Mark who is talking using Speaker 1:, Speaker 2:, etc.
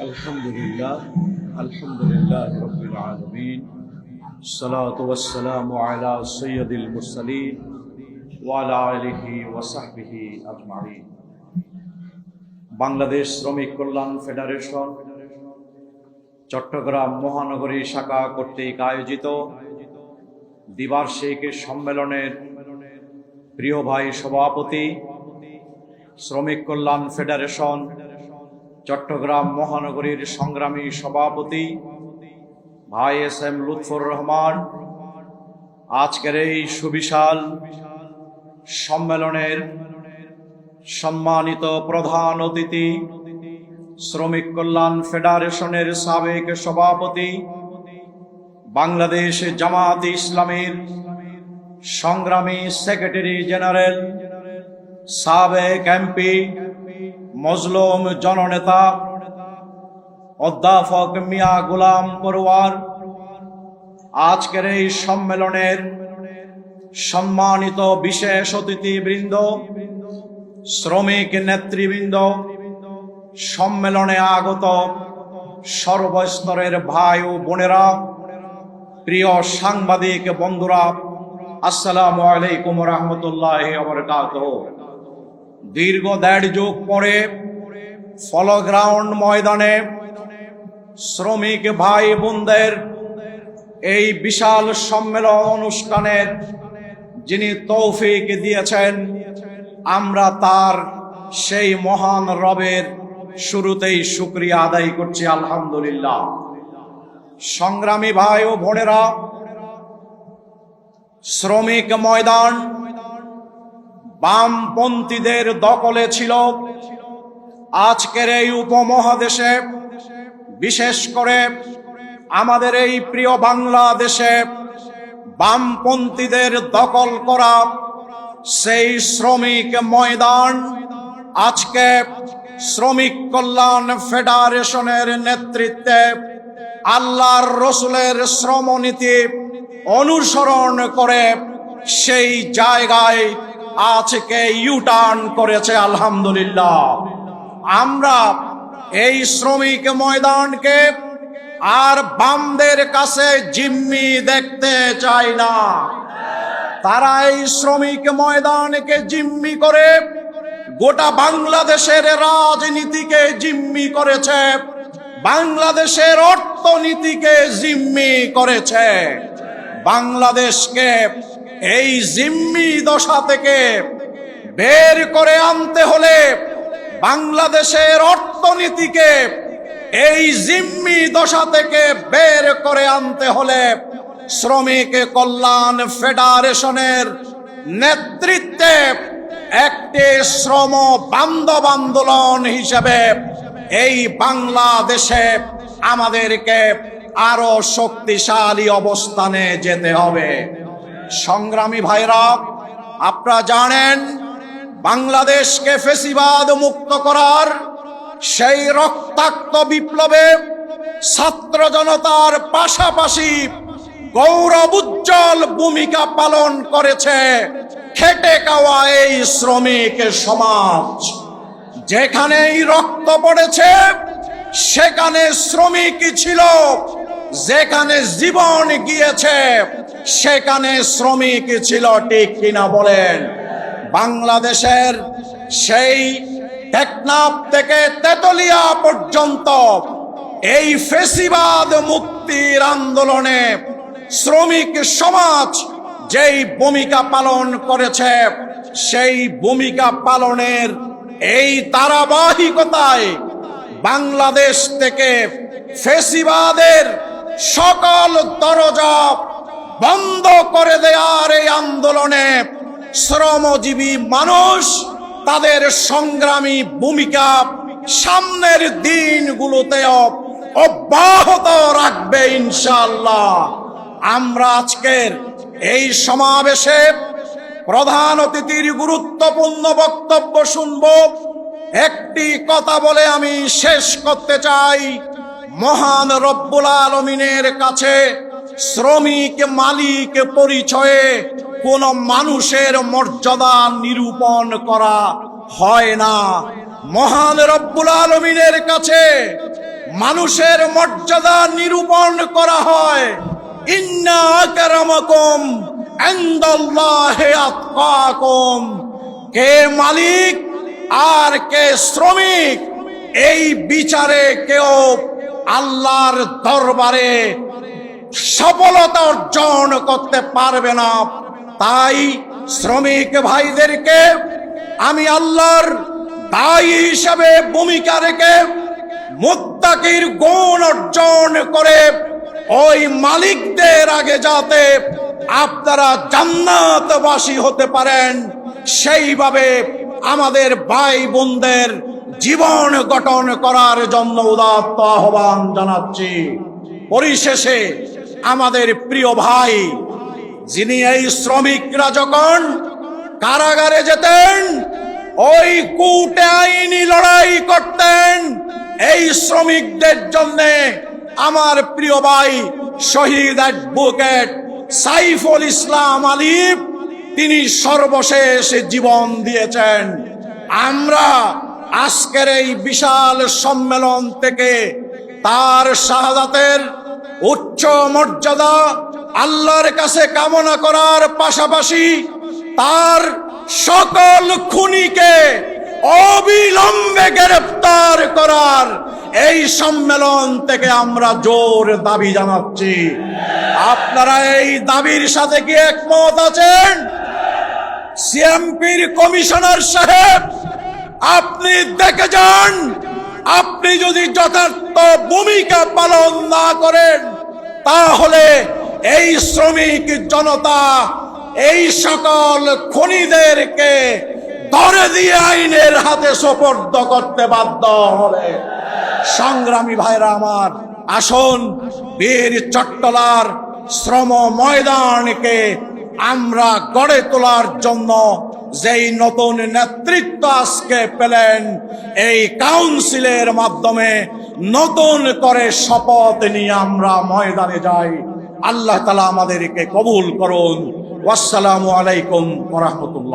Speaker 1: আলহামদুলিল্লাহ রাব্বিল আলামিন সালাতু ওয়াসসালামু আলা সাইয়্যিদিল মুরসালিন ওয়া আলা আলিহি ওয়া সাহবিহি আজমাইন। বাংলাদেশ শ্রমিক কল্যাণ ফেডারেশন চট্টগ্রাম মহানগরী শাখা কর্তৃক আয়োজিত দ্বিবার্ষিক সম্মেলনের প্রিয় ভাই সভাপতি, শ্রমিক কল্যাণ ফেডারেশন চট্টগ্রাম মহানগরীর সংগ্রামী সভাপতি ভাই এস এম লুৎফর রহমান, আজকের এই সুবিশাল সম্মেলনের সম্মানিত প্রধান অতিথি, শ্রমিক কল্যাণ ফেডারেশনের সাবেক সভাপতি, বাংলাদেশ জামায়াতে ইসলামীর সংগ্রামী সেক্রেটারি জেনারেল, সাবেক এমপি, মজলুম জননেতা অধ্যাপক মিয়া গোলাম পরওয়ার, আজকের এই সম্মেলনের সম্মানিত বিশেষ অতিথিবৃন্দ, শ্রমিক নেতৃবৃন্দ, সম্মেলনে আগত সর্বস্তরের ভাই ও বোনেরা, প্রিয় সাংবাদিক বন্ধুরা, আসসালামু আলাইকুম ওয়া রাহমাতুল্লাহি ওয়া বারাকাতুহু। দীর্ঘ 1.5 যুগ পরে ফলগ্রাউন্ড ময়দানে শ্রমিক ভাই বোনদের এই বিশাল সম্মেলন অনুষ্ঠানের যিনি তৌফিক দিয়েছেন, আমরা তার সেই মহান রবের শুরুতেই শুকরিয়া আদায় করছি, আলহামদুলিল্লাহ। সংগ্রামী ভাই ও বোনেরা, শ্রমিক ময়দান বামপন্থীদের দখলে ছিল। আজকের এই উপমহাদেশে, বিশেষ করে আমাদের এই প্রিয় বাংলাদেশে বামপন্থীদের দখল করা সেই শ্রমিক ময়দান আজকে শ্রমিক কল্যাণ ফেডারেশনের নেতৃত্বে আল্লাহর রসুলের শ্রমনীতি অনুসরণ করে সেই জায়গায় আজকে ইউটার্ন করেছে, আলহামদুলিল্লাহ। আমরা এই শ্রমিক ময়দানকে আর বামদের কাছে জিম্মি দেখতে চাই না। তারা এই শ্রমিক ময়দানকে জিম্মি করে গোটা বাংলাদেশের রাজনীতিকে জিম্মি করেছে, বাংলাদেশের অর্থনীতিকে জিম্মি করেছে। বাংলাদেশকে এই জিম্মি দশা থেকে বের করে আনতে হলে, বাংলাদেশের অর্থনীতিকে এই জিম্মি দশা থেকে বের করে আনতে হলে শ্রমিক কল্যাণ ফেডারেশনের নেতৃত্বে একটি শ্রম বান্ধব আন্দোলন হিসেবে এই বাংলাদেশে আমাদেরকে আরো শক্তিশালী অবস্থানে যেতে হবে। সংগ্রামী ভাইরা, আপনারা জানেন বাংলাদেশকে ফ্যাসিবাদ মুক্ত করার সেই রক্তাক্ত বিপ্লবে ছাত্র জনতার পাশাপাশি গৌরব উজ্জ্বল ভূমিকা পালন করেছে খেটে খাওয়া এই শ্রমিক সমাজ। যেখানেই রক্ত পড়েছে সেখানে শ্রমিক ছিল, যেখানে জীবন গিয়েছে সেখানে শ্রমিক ছিল, ঠিক কিনা বলেন? বাংলাদেশের সেই টেকনাফ থেকে তেতুলিয়া পর্যন্ত এই ফ্যাসিবাদ মুক্তির আন্দোলনে শ্রমিক সমাজ যেই ভূমিকা পালন করেছে, সেই ভূমিকা পালনের এই ধারাবাহিকতায় বাংলাদেশ থেকে ফ্যাসিবাদের সকল দরজা বন্ধ করে দেওয়ার এই আন্দোলনে শ্রমজীবী মানুষ তাদের সংগ্রামী ভূমিকা সামনের দিনগুলোতেও অব্যাহত রাখবে, ইনশাআল্লাহ। আমরা আজকের এই সমাবেশে প্রধান অতিথির গুরুত্বপূর্ণ বক্তব্য শুনব। একটি কথা বলে আমি শেষ করতে চাই। মহান রব্বুল আলামিনের কাছে শ্রমিক মালিক পরিচয়ে কোন মানুষের মর্যাদা নিরূপণ করা হয় না। মহান রব্বুল আলামিনের কাছে মানুষের মর্যাদা নিরূপণ করা হয়। ইন্না আকরামাকুম ইনদাল্লাহি আতকাকুম। কে মালিক আর কে শ্রমিক, এই বিচারে কেউ আল্লাহর দরবারে সফলতা অর্জন করতে পারবে না। তাই শ্রমিক ভাইদেরকে আমি আল্লাহর দায়ী হিসাবে ভূমিকা রেখে মুত্তাকির গুণ অর্জন করে ওই মালিকদের আগে যাতে আপনারা জান্নাতবাসী হতে পারেন, সেইভাবে আমাদের ভাই বোনদের জীবন গঠন করার জন্য উদাত্ত আহ্বান জানাচ্ছি। পরিশেষে আমাদের প্রিয় ভাই, যিনি এই শ্রমিকরা যখন কারাগারে যেতেন, ওই কোর্টে আইনি লড়াই করতেন এই শ্রমিকদের জন্য, আমার প্রিয় ভাই শহীদ অ্যাডভোকেট সাইফুল ইসলাম আলিফ, তিনি সর্বশেষ জীবন দিয়েছেন। আমরা আজকের এই বিশাল সম্মেলন থেকে তার শাহাদাতের উচ্চ মর্যাদা আল্লাহর কাছে কামনা করার পাশাপাশি তার সকল খুনিকে অবিলম্বে গ্রেফতার করার এই সম্মেলন থেকে আমরা জোর দাবি জানাচ্ছি। আপনারা এই দাবির সাথে কি একমত আছেন? সিএমপির কমিশনার সাহেব, আপনি দেখে যান, আপনি যদি যথার্থ ভূমিকা পালন না করেন তাহলে এই শ্রমিক জনতা এই সকল খুনিদেরকে ধরে দিয়ে আইনের হাতে সোপর্দ করতে বাধ্য হবে। সংগ্রামী ভাইরা আমার, আসুন বীর চট্টলার শ্রম ময়দানকে আমরা গড়ে তোলার জন্য যেই নতুন নেতৃত্ব আজকে পেলেন, এই কাউন্সিলের মাধ্যমে নতুন করে শপথ নিয়ে আমরা ময়দানে যাই। আল্লাহ তাআলা আমাদেরকে কবুল করুন। ওয়াসসালামু আলাইকুম ওয়া রাহমাতুল্লাহ।